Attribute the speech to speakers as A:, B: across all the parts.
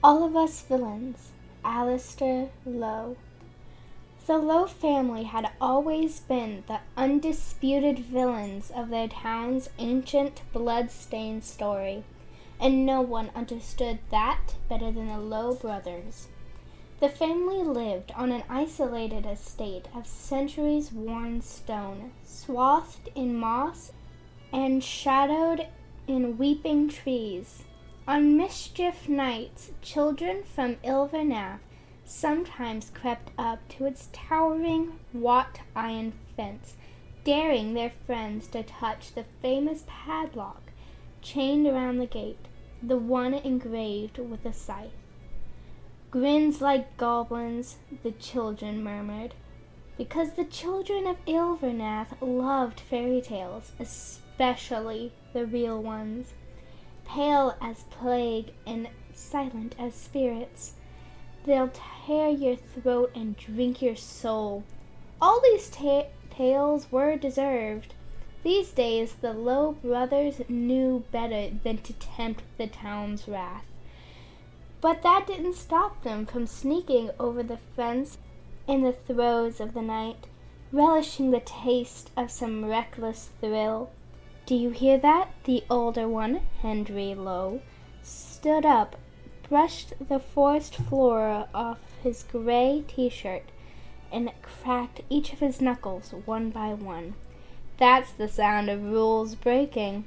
A: All of Us Villains, Alistair Lowe. The Lowe family had always been the undisputed villains of their town's ancient blood-stained story, and no one understood that better than the Lowe brothers. The family lived on an isolated estate of centuries-worn stone, swathed in moss and shadowed in weeping trees. On mischief nights, children from Ilvernath sometimes crept up to its towering wrought-iron fence, daring their friends to touch the famous padlock chained around the gate, the one engraved with a scythe. "Grins like goblins," the children murmured, because the children of Ilvernath loved fairy tales, especially the real ones. Pale as plague and silent as spirits, they'll tear your throat and drink your soul. All these tales were deserved. These days the Lowe brothers knew better than to tempt the town's wrath. But that didn't stop them from sneaking over the fence in the throes of the night, relishing the taste of some reckless thrill. "Do you hear that?" The older one, Henry Lowe, stood up, brushed the forest floor off his gray t-shirt, and cracked each of his knuckles one by one. "That's the sound of rules breaking."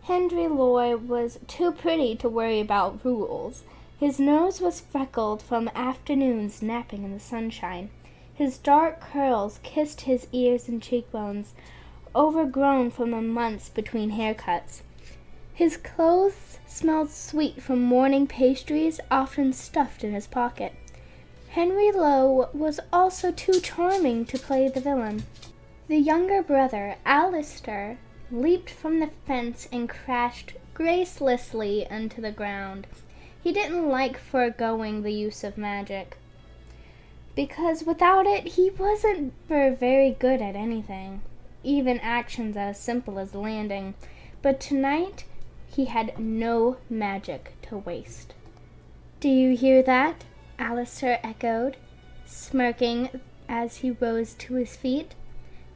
A: Henry Lowe was too pretty to worry about rules. His nose was freckled from afternoons napping in the sunshine. His dark curls kissed his ears and cheekbones, overgrown from the months between haircuts. His clothes smelled sweet from morning pastries often stuffed in his pocket. Henry Lowe was also too charming to play the villain. The younger brother, Alistair, leaped from the fence and crashed gracelessly into the ground. He didn't like foregoing the use of magic, because without it he wasn't very good at anything, even actions as simple as landing. But tonight he had no magic to waste. "Do you hear that?" Alistair echoed, smirking as he rose to his feet.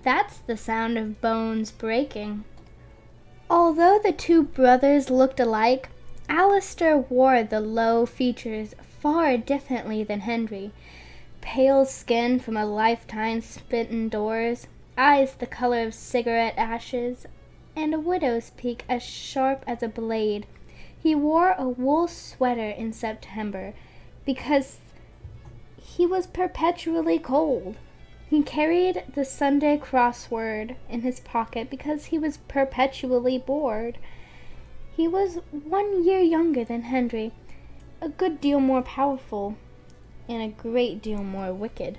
A: "That's the sound of bones breaking." Although the two brothers looked alike, Alistair wore the Lowe features far differently than Henry. Pale skin from a lifetime spent indoors, eyes the color of cigarette ashes, and a widow's peak as sharp as a blade. He wore a wool sweater in September because he was perpetually cold. He carried the Sunday crossword in his pocket because he was perpetually bored. He was 1 year younger than Henry, a good deal more powerful, and a great deal more wicked.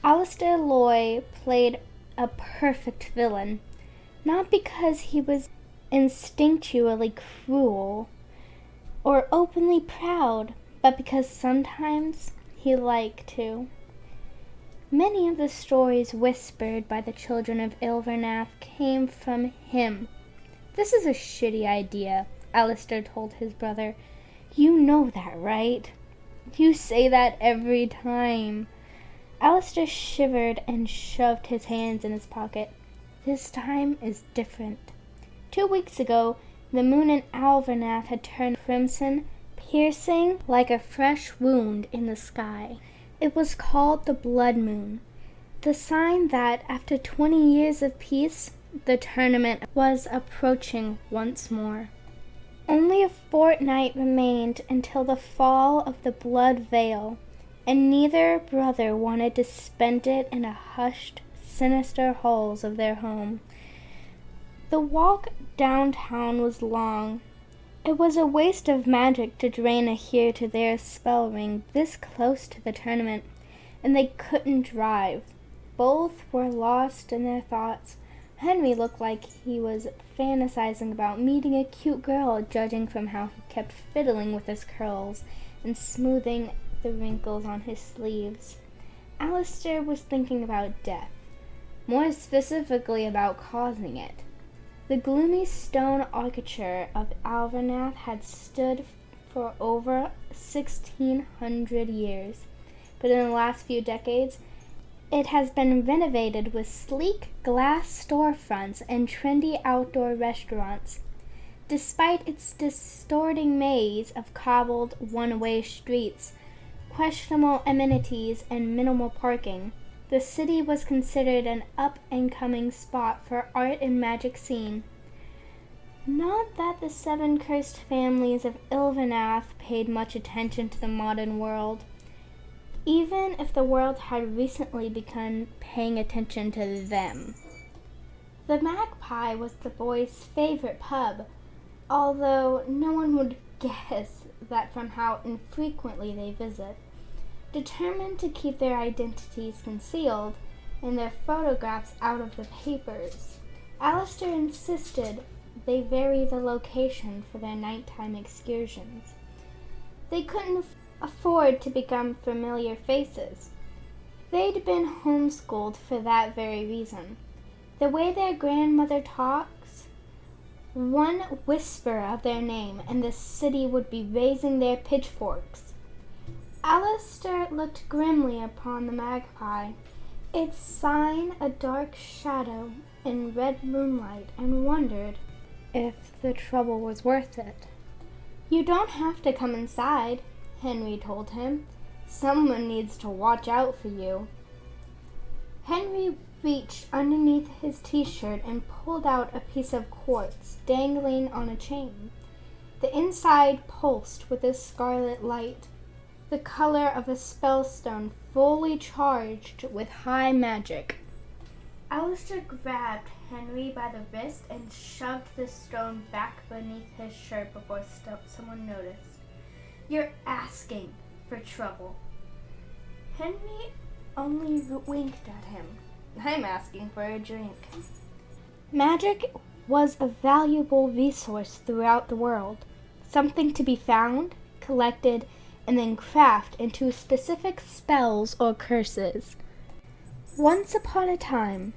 A: Alistair Lowe played a perfect villain, not because he was instinctually cruel or openly proud, but because sometimes he liked to. Many of the stories whispered by the children of Ilvernath came from him. "This is a shitty idea," Alistair told his brother. "You know that, right? You say that every time." Alistair shivered and shoved his hands in his pocket. "This time is different. 2 weeks ago, the moon in Ilvernath had turned crimson, piercing like a fresh wound in the sky. It was called the blood moon, the sign that after 20 years of peace, the tournament was approaching once more. Only a fortnight remained until the fall of the blood veil, and neither brother wanted to spend it in the hushed, sinister halls of their home. The walk downtown was long. It was a waste of magic to drain a here-to-there spell ring this close to the tournament, and they couldn't drive. Both were lost in their thoughts. Henry looked like he was fantasizing about meeting a cute girl, judging from how he kept fiddling with his curls and smoothing the wrinkles on his sleeves. Alistair was thinking about death, more specifically about causing it. The gloomy stone architecture of Ilvernath had stood for over 1,600 years, but in the last few decades, it has been renovated with sleek glass storefronts and trendy outdoor restaurants. Despite its distorting maze of cobbled one-way streets, questionable amenities, and minimal parking, the city was considered an up-and-coming spot for art and magic scene. Not that the seven cursed families of Ilvernath paid much attention to the modern world, even if the world had recently begun paying attention to them. The Magpie was the boys' favorite pub, although no one would guess that from how infrequently they visit. Determined to keep their identities concealed and their photographs out of the papers, Alistair insisted they vary the location for their nighttime excursions. They couldn't afford to become familiar faces. They'd been homeschooled for that very reason. The way their grandmother talks, one whisper of their name and the city would be raising their pitchforks. Alistair looked grimly upon the Magpie, its sign a dark shadow in red moonlight, and wondered if the trouble was worth it. "You don't have to come inside," Henry told him. "Someone needs to watch out for you." Henry reached underneath his t-shirt and pulled out a piece of quartz dangling on a chain. The inside pulsed with a scarlet light, the color of a spellstone fully charged with high magic. Alistair grabbed Henry by the wrist and shoved the stone back beneath his shirt before someone noticed. "You're asking for trouble." Henry only winked at him. "I'm asking for a drink." Magic was a valuable resource throughout the world, something to be found, collected, and then crafted into specific spells or curses. Once upon a time,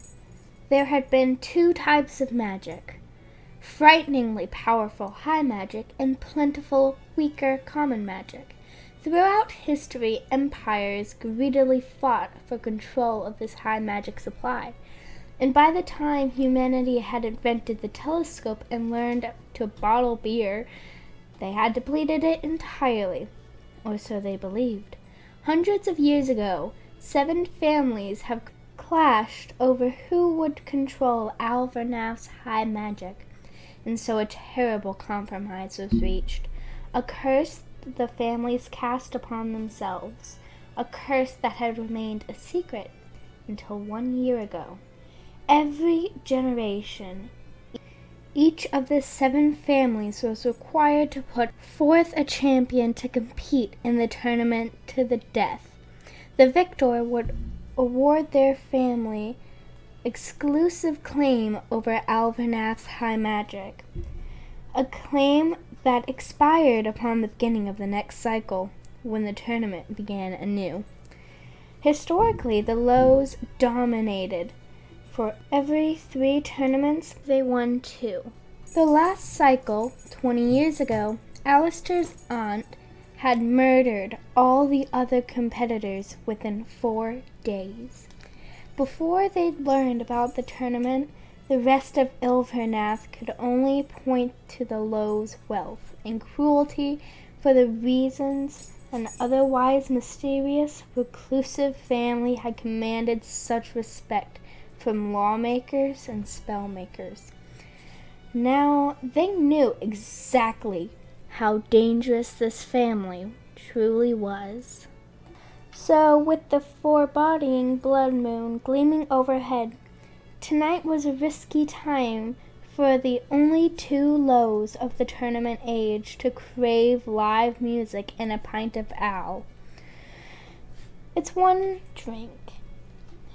A: there had been two types of magic: frighteningly powerful high magic and plentiful, weaker common magic. Throughout history, empires greedily fought for control of this high magic supply, and by the time humanity had invented the telescope and learned to bottle beer, they had depleted it entirely, or so they believed. Hundreds of years ago, 7 families have clashed over who would control Alvernath's high magic, and so a terrible compromise was reached, a curse the families cast upon themselves, a curse that had remained a secret until 1 year ago. Every generation, each of the 7 families was required to put forth a champion to compete in the tournament to the death. The victor would award their family exclusive claim over Alvernath's high magic, a claim that expired upon the beginning of the next cycle, when the tournament began anew. Historically, the Lowes dominated. For every 3 tournaments, they won 2. The last cycle, 20 years ago, Alistair's aunt had murdered all the other competitors within 4 days. Before they'd learned about the tournament, the rest of Ilvernath could only point to the Lowe's wealth and cruelty for the reasons an otherwise mysterious, reclusive family had commanded such respect from lawmakers and spellmakers. Now they knew exactly how dangerous this family truly was. So, with the foreboding blood moon gleaming overhead, tonight was a risky time for the only 2 Lowes of the tournament age to crave live music and a pint of ale. "It's 1 drink,"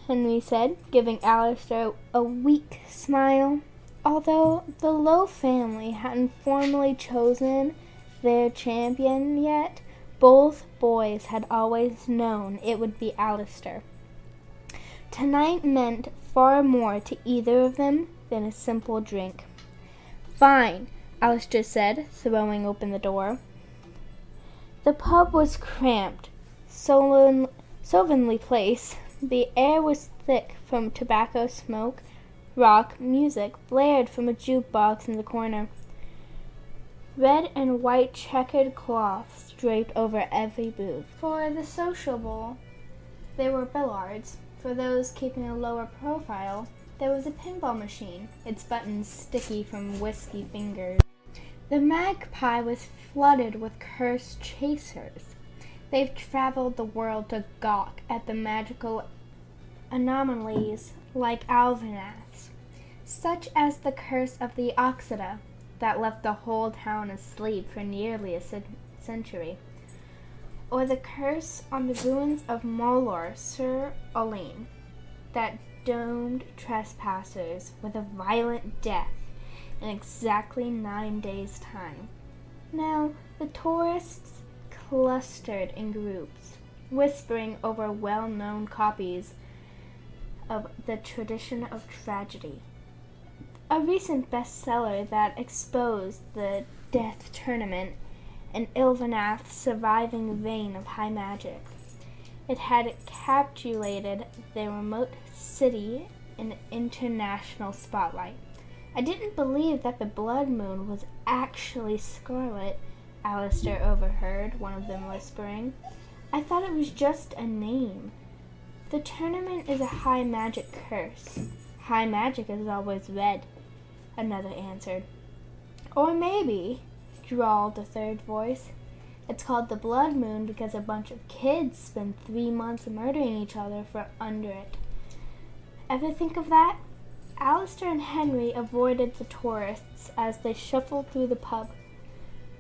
A: Henry said, giving Alistair a weak smile. Although the Lowe family hadn't formally chosen their champion yet, both boys had always known it would be Alistair. Tonight meant far more to either of them than a simple drink. "Fine," Alistair said, throwing open the door. The pub was cramped, slovenly place. The air was thick from tobacco smoke. Rock music blared from a jukebox in the corner. Red and white checkered cloths draped over every booth. For the sociable, there were billiards. For those keeping a lower profile, there was a pinball machine, its buttons sticky from whiskey fingers. The Magpie was flooded with cursed chasers. They've traveled the world to gawk at the magical anomalies like almanacs, such as the curse of the Oxida that left the whole town asleep for nearly a century, or the curse on the ruins of Molor sur Olin that doomed trespassers with a violent death in exactly 9 days' time. Now, the tourists clustered in groups, whispering over well-known copies of The Tradition of Tragedy, a recent bestseller that exposed the death tournament and Ilvanath's surviving vein of high magic. It had captivated the remote city in international spotlight. I didn't believe that the blood moon was actually scarlet, Alistair overheard one of them whispering. I thought it was just a name. The tournament is a high magic curse. High magic is always red, another answered. Or maybe, drawled a third voice, it's called the blood moon because a bunch of kids spend 3 months murdering each other for under it. Ever think of that? Alistair and Henry avoided the tourists as they shuffled through the pub.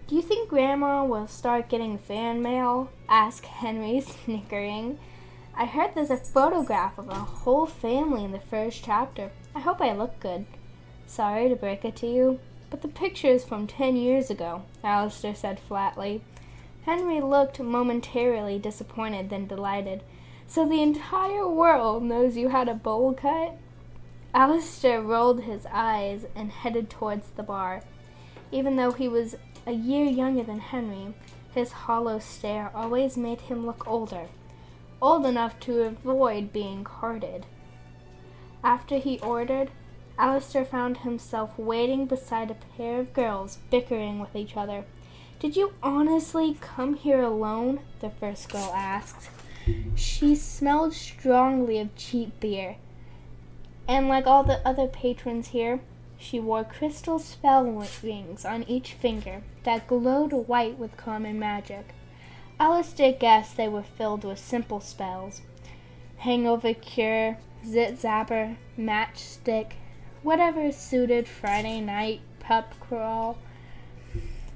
A: Do you think Grandma will start getting fan mail? Asked Henry, snickering. I heard there's a photograph of a whole family in the first chapter. I hope I look good. Sorry to break it to you, but the picture is from 10 years ago, Alistair said flatly. Henry looked momentarily disappointed, then delighted. So the entire world knows you had a bowl cut? Alistair rolled his eyes and headed towards the bar. Even though he was a year younger than Henry, his hollow stare always made him look older, old enough to avoid being carded. After he ordered, Alistair found himself waiting beside a pair of girls bickering with each other. Did you honestly come here alone? The first girl asked. She smelled strongly of cheap beer, and like all the other patrons here, she wore crystal spell rings on each finger that glowed white with common magic. Alistair guessed they were filled with simple spells. Hangover cure, zit-zapper, matchstick, whatever suited Friday night pub crawl.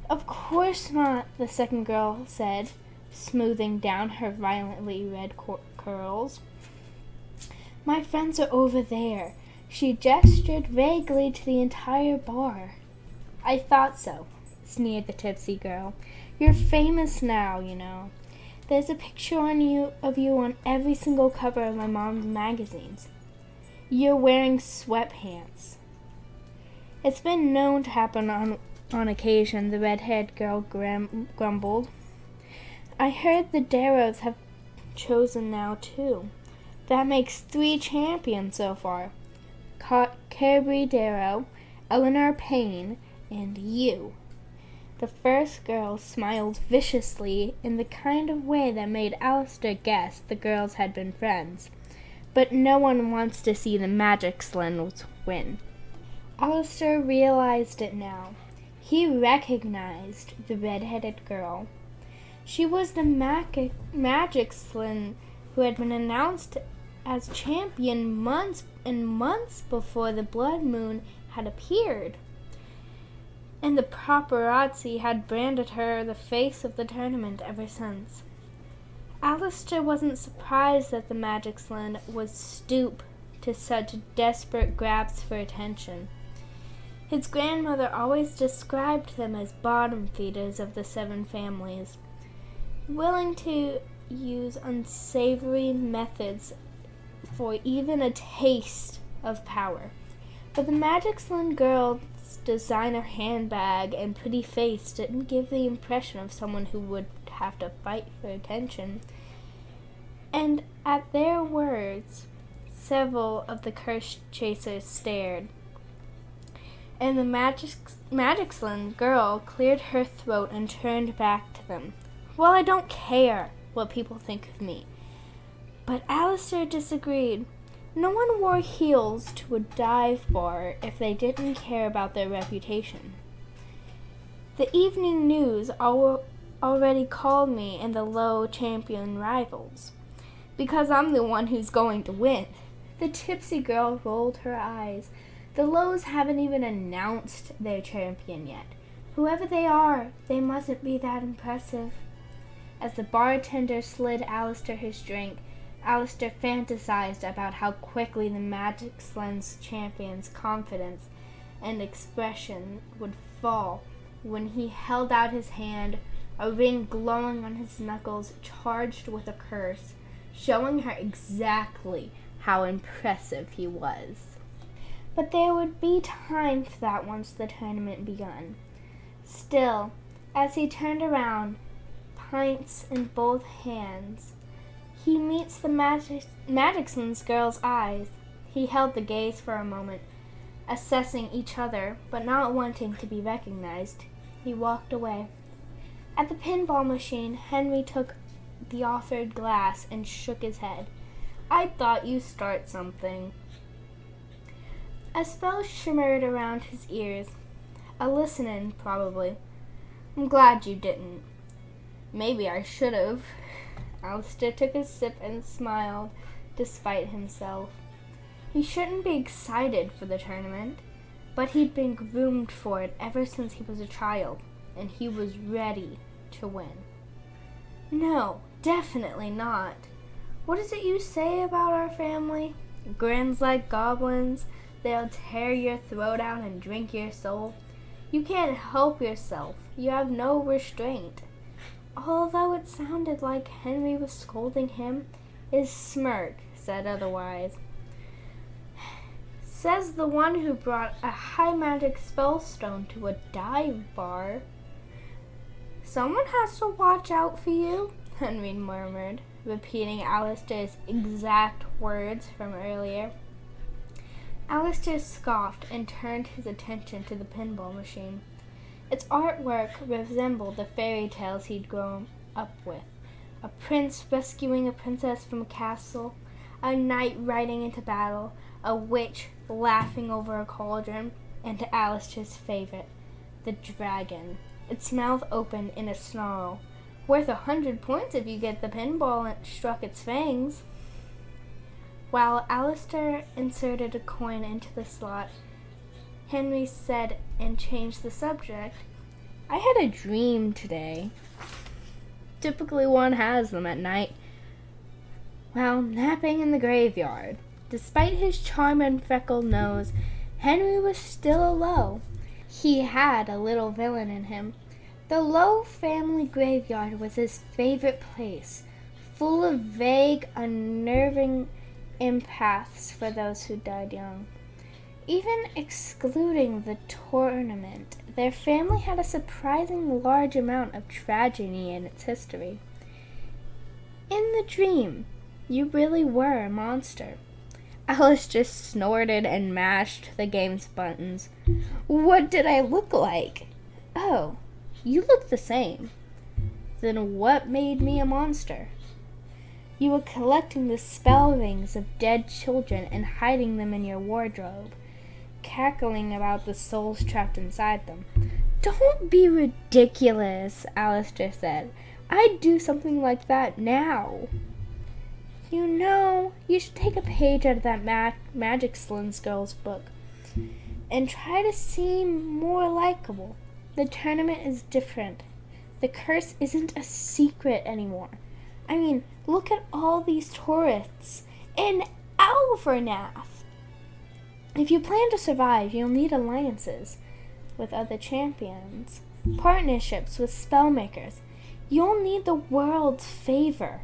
A: Of course not, the second girl said, smoothing down her violently red curls. My friends are over there. She gestured vaguely to the entire bar. I thought so, sneered the tipsy girl. You're famous now, you know. There's a picture of you on every single cover of my mom's magazines. You're wearing sweatpants. It's been known to happen on occasion, the red-haired girl grumbled. I heard the Darrows have chosen now, too. That makes 3 champions so far. Carberry Darrow, Eleanor Payne, and you. The first girl smiled viciously in the kind of way that made Alistair guess the girls had been friends. But no one wants to see the magic slins win. Alistair realized it now. He recognized the red-headed girl. She was the magic slin who had been announced as champion months and months before the blood moon had appeared. And the paparazzi had branded her the face of the tournament ever since. Alistair wasn't surprised that the magic slin would stoop to such desperate grabs for attention. His grandmother always described them as bottom feeders of the 7 families, willing to use unsavory methods for even a taste of power. But the magic slin girl's designer handbag and pretty face didn't give the impression of someone who would have to fight for attention. And at their words, several of the curse chasers stared, and the Magicland girl cleared her throat and turned back to them. Well, I don't care what people think of me. But Alistair disagreed. No one wore heels to a dive bar if they didn't care about their reputation. The evening news already called me and the Lowe champion rivals, because I'm the one who's going to win. The tipsy girl rolled her eyes. The Lowes haven't even announced their champion yet. Whoever they are, they mustn't be that impressive. As the bartender slid Alistair his drink, Alistair fantasized about how quickly the Magicland's champion's confidence and expression would fall when he held out his hand, a ring glowing on his knuckles charged with a curse, showing her exactly how impressive he was. But there would be time for that once the tournament begun. Still, as he turned around, pints in both hands, he meets the Magicland's girl's eyes. He held the gaze for a moment, assessing each other, but not wanting to be recognized. He walked away. At the pinball machine, Henry took the offered glass and shook his head. I thought you start something. A spell shimmered around his ears. A listening, probably. I'm glad you didn't. Maybe I should have. Alistair took a sip and smiled, despite himself. He shouldn't be excited for the tournament, but he'd been groomed for it ever since he was a child, and he was ready to win. No, definitely not. What is it you say about our family? Grins like goblins, they'll tear your throat out and drink your soul. You can't help yourself. You have no restraint. Although it sounded like Henry was scolding him, his smirk said otherwise. Says the one who brought a high magic spellstone to a dive bar. Someone has to watch out for you, Henry murmured, repeating Alistair's exact words from earlier. Alistair scoffed and turned his attention to the pinball machine. Its artwork resembled the fairy tales he'd grown up with. A prince rescuing a princess from a castle, a knight riding into battle, a witch laughing over a cauldron, and Alistair's favorite, the dragon, its mouth open in a snarl. Worth 100 points if you get the pinball and struck its fangs. While Alistair inserted a coin into the slot, Henry said and changed the subject. I had a dream today. Typically one has them at night. While napping in the graveyard. Despite his charm and freckled nose, Henry was still a Lowe. He had a little villain in him. The Lowe family graveyard was his favorite place, full of vague, unnerving empaths for those who died young. Even excluding the tournament, their family had a surprisingly large amount of tragedy in its history. In the dream, you really were a monster. Alistair snorted and mashed the game's buttons. What did I look like? Oh, you look the same. Then what made me a monster? You were collecting the spell rings of dead children and hiding them in your wardrobe, cackling about the souls trapped inside them. Don't be ridiculous, Alistair said. I'd do something like that now. You know, you should take a page out of that Magicland's girl's book and try to seem more likable. The tournament is different. The curse isn't a secret anymore. I mean, look at all these tourists in Alvernath. If you plan to survive, you'll need alliances with other champions, partnerships with spellmakers. You'll need the world's favor.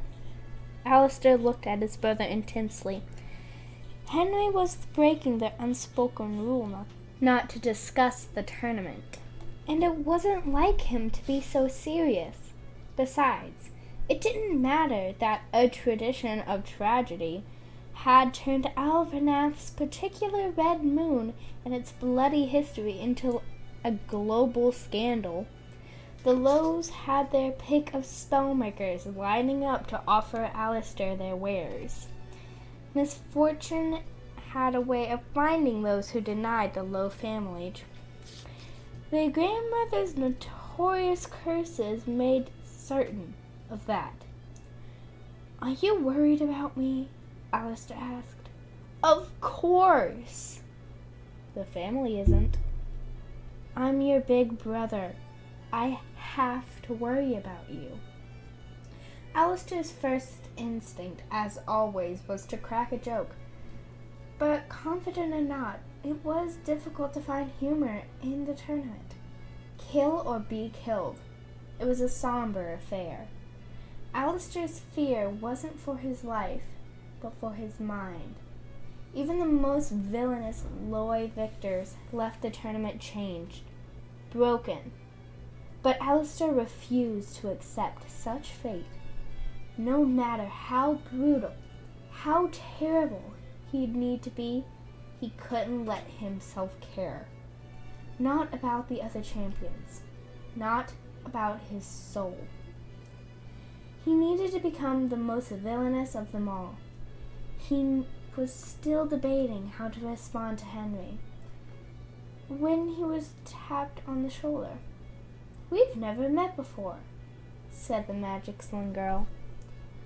A: Alistair looked at his brother intensely. Henry was breaking their unspoken rule not to discuss the tournament, and it wasn't like him to be so serious. Besides, it didn't matter that a tradition of tragedy had turned Alvernath's particular red moon and its bloody history into a global scandal. The Lowes had their pick of spellmakers lining up to offer Alistair their wares. Misfortune had a way of finding those who denied the Lowe family. Their grandmother's notorious curses made certain of that. "Are you worried about me?" Alistair asked. "Of course." "The family isn't." "I'm your big brother. I have to worry about you." Alistair's first instinct, as always, was to crack a joke. But confident or not, it was difficult to find humor in the tournament. Kill or be killed. It was a somber affair. Alistair's fear wasn't for his life, but for his mind. Even the most villainous Lowe victors left the tournament changed, broken. But Alistair refused to accept such fate. No matter how brutal, how terrible he'd need to be, he couldn't let himself care. Not about the other champions. Not about his soul. He needed to become the most villainous of them all. He was still debating how to respond to Henry when he was tapped on the shoulder. "We've never met before," said the magic sling girl,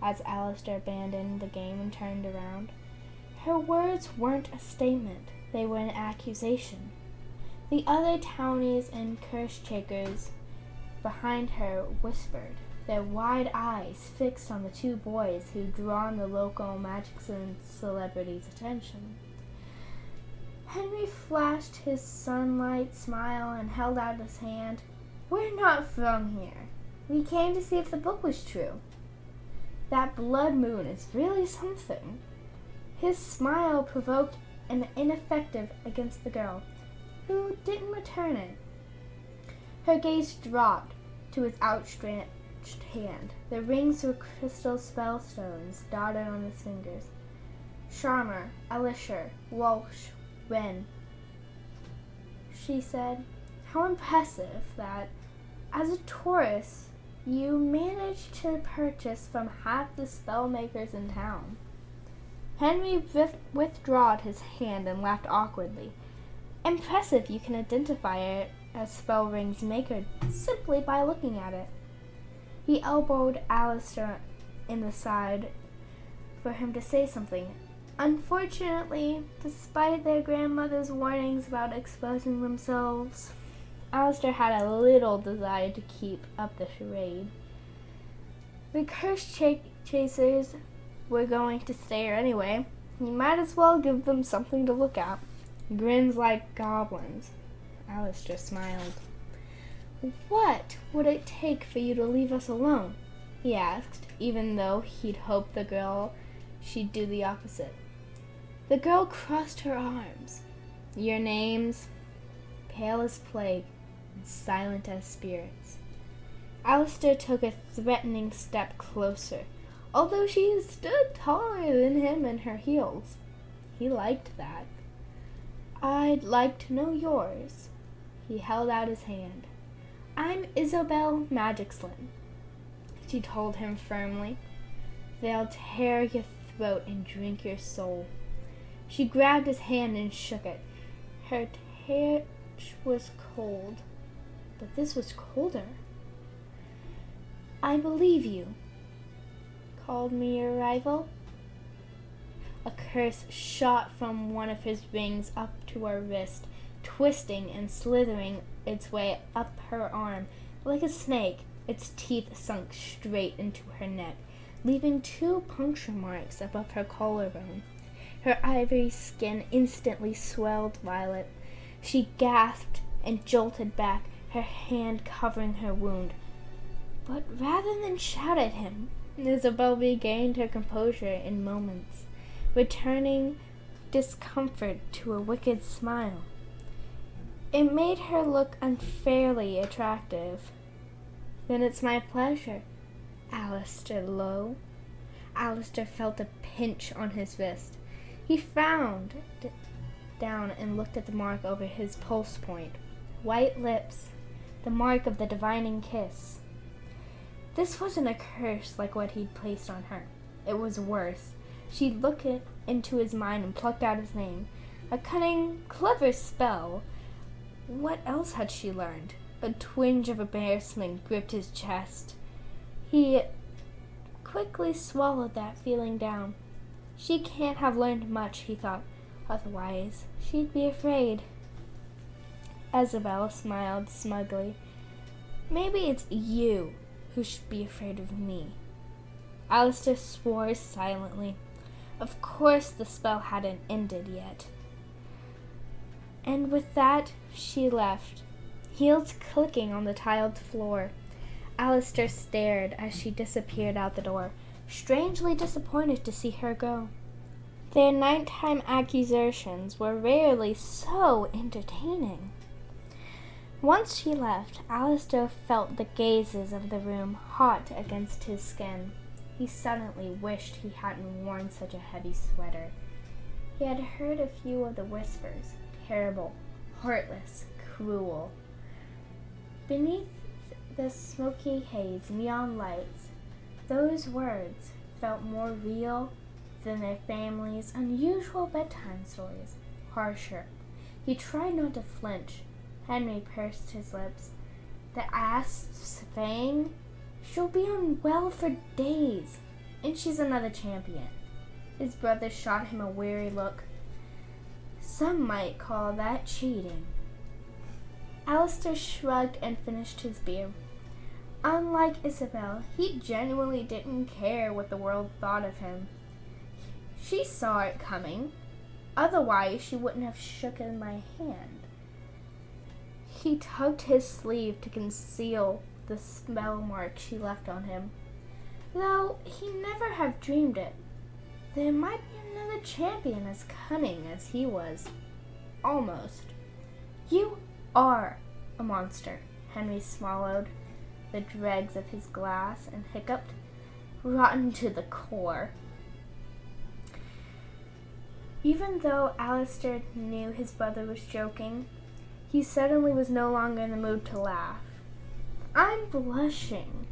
A: as Alistair abandoned the game and turned around. Her words weren't a statement, they were an accusation. The other townies and curse shakers behind her whispered, their wide eyes fixed on the two boys who'd drawn the local magic celebrity's attention. Henry flashed his sunlight smile and held out his hand. "We're not from here. We came to see if the book was true. That blood moon is really something." His smile provoked an ineffective against the girl, who didn't return it. Her gaze dropped to his outstretched hand. The rings were crystal spellstones dotted on his fingers. "Charmer, Alistair, Walsh, Wren," she said. "How impressive that, as a tourist, you managed to purchase from half the spellmakers in town." Henry withdrawed his hand and laughed awkwardly. "Impressive you can identify it as Spellring's maker simply by looking at it." He elbowed Alistair in the side for him to say something. Unfortunately, despite their grandmother's warnings about exposing themselves, Alistair had a little desire to keep up the charade. The curse chasers were going to stay here anyway. He might as well give them something to look at. Grins like goblins. Alistair smiled. "What would it take for you to leave us alone?" he asked, even though he'd hoped she'd do the opposite. The girl crossed her arms. "Your names?" "Pale as plague and silent as spirits." Alistair took a threatening step closer, although she stood taller than him in her heels. He liked that. "I'd like to know yours." He held out his hand. "I'm Isabel Magicslin," she told him firmly. "They'll tear your throat and drink your soul." She grabbed his hand and shook it. Her touch was cold, but this was colder. "I believe you. Called me your rival?" A curse shot from one of his rings up to her wrist, twisting and slithering its way up her arm. Like a snake, its teeth sunk straight into her neck, leaving 2 puncture marks above her collarbone. Her ivory skin instantly swelled violet. She gasped and jolted back, her hand covering her wound. But rather than shout at him, Isabel regained her composure in moments, returning discomfort to a wicked smile. It made her look unfairly attractive. "Then it's my pleasure. Alistair Lowe. Alistair felt a pinch on his wrist. He frowned down and looked at the mark over his pulse point. White lips, the mark of the divining kiss. This wasn't a curse like what he'd placed on her. It was worse. She looked into his mind and plucked out his name. A cunning, clever spell. What else had she learned? A twinge of embarrassment gripped his chest. He quickly swallowed that feeling down. She can't have learned much, he thought. Otherwise, she'd be afraid. Isabel smiled smugly. Maybe it's you who should be afraid of me. Alistair swore silently. Of course the spell hadn't ended yet. And with that, she left, heels clicking on the tiled floor. Alistair stared as she disappeared out the door, strangely disappointed to see her go. Their nighttime accusations were rarely so entertaining. Once she left, Alistair felt the gazes of the room hot against his skin. He suddenly wished he hadn't worn such a heavy sweater. He had heard a few of the whispers, terrible, heartless, cruel. Beneath the smoky haze, neon lights, those words felt more real than their family's unusual bedtime stories, harsher. He tried not to flinch. Henry pursed his lips. The asps sang, "She'll be unwell for days, and she's another champion." His brother shot him a weary look. Some might call that cheating. Alistair shrugged and finished his beer. Unlike Isabel, he genuinely didn't care what the world thought of him. She saw it coming. Otherwise, she wouldn't have shooken my hand. He tugged his sleeve to conceal the spell mark she left on him. Though he never have dreamed it. There might be another champion as cunning as he was. Almost. You are a monster, Henry swallowed the dregs of his glass and hiccuped, rotten to the core. Even though Alistair knew his brother was joking, he suddenly was no longer in the mood to laugh. I'm blushing.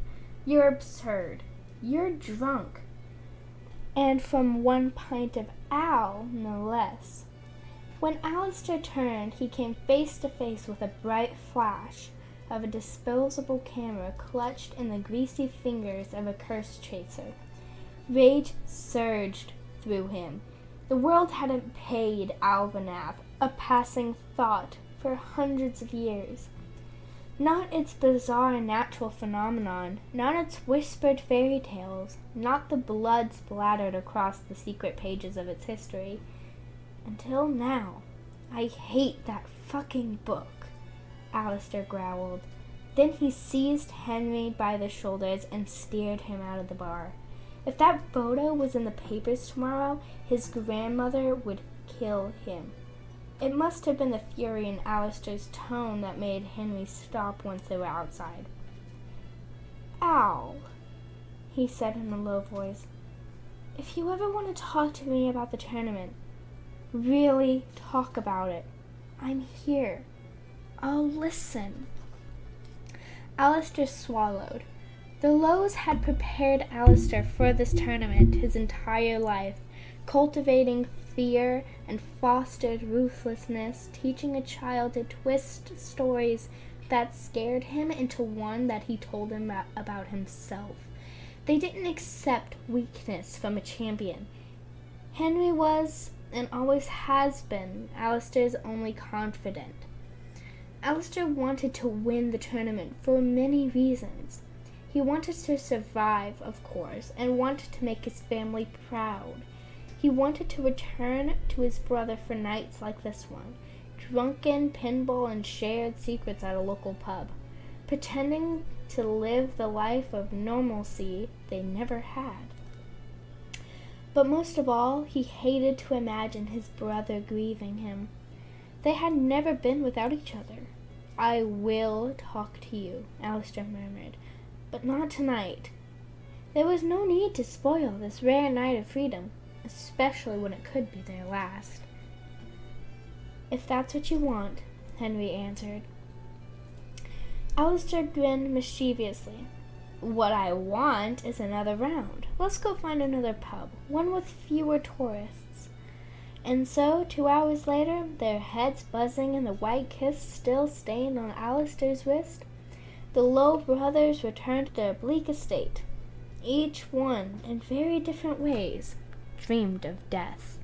A: You're absurd. You're drunk. And from one pint of ale, no less. When Alistair turned, he came face to face with a bright flash of a disposable camera clutched in the greasy fingers of a curse chaser. Rage surged through him. The world hadn't paid Alvanav a passing thought for hundreds of years. Not its bizarre natural phenomenon, not its whispered fairy tales, not the blood splattered across the secret pages of its history. Until now. I hate that fucking book, Alistair growled. Then he seized Henry by the shoulders and steered him out of the bar. If that photo was in the papers tomorrow, his grandmother would kill him. It must have been the fury in Alistair's tone that made Henry stop once they were outside. Al, he said in a low voice, if you ever want to talk to me about the tournament, really talk about it. I'm here. I'll listen. Alistair swallowed. The Lowes had prepared Alistair for this tournament his entire life, cultivating fear and fostered ruthlessness, teaching a child to twist stories that scared him into one that he told him about himself. They didn't accept weakness from a champion. Henry was, and always has been, Alistair's only confidant. Alistair wanted to win the tournament for many reasons. He wanted to survive, of course, and wanted to make his family proud. He wanted to return to his brother for nights like this one, drunken pinball and shared secrets at a local pub, pretending to live the life of normalcy they never had. But most of all, he hated to imagine his brother grieving him. They had never been without each other. I will talk to you, Alistair murmured, but not tonight. There was no need to spoil this rare night of freedom, especially when it could be their last. "If that's what you want," Henry answered. Alistair grinned mischievously. "What I want is another round. Let's go find another pub, one with fewer tourists." And so, 2 hours later, their heads buzzing and the white kiss still stained on Alistair's wrist, the Lowe brothers returned to their bleak estate. Each one, in very different ways, dreamed of death.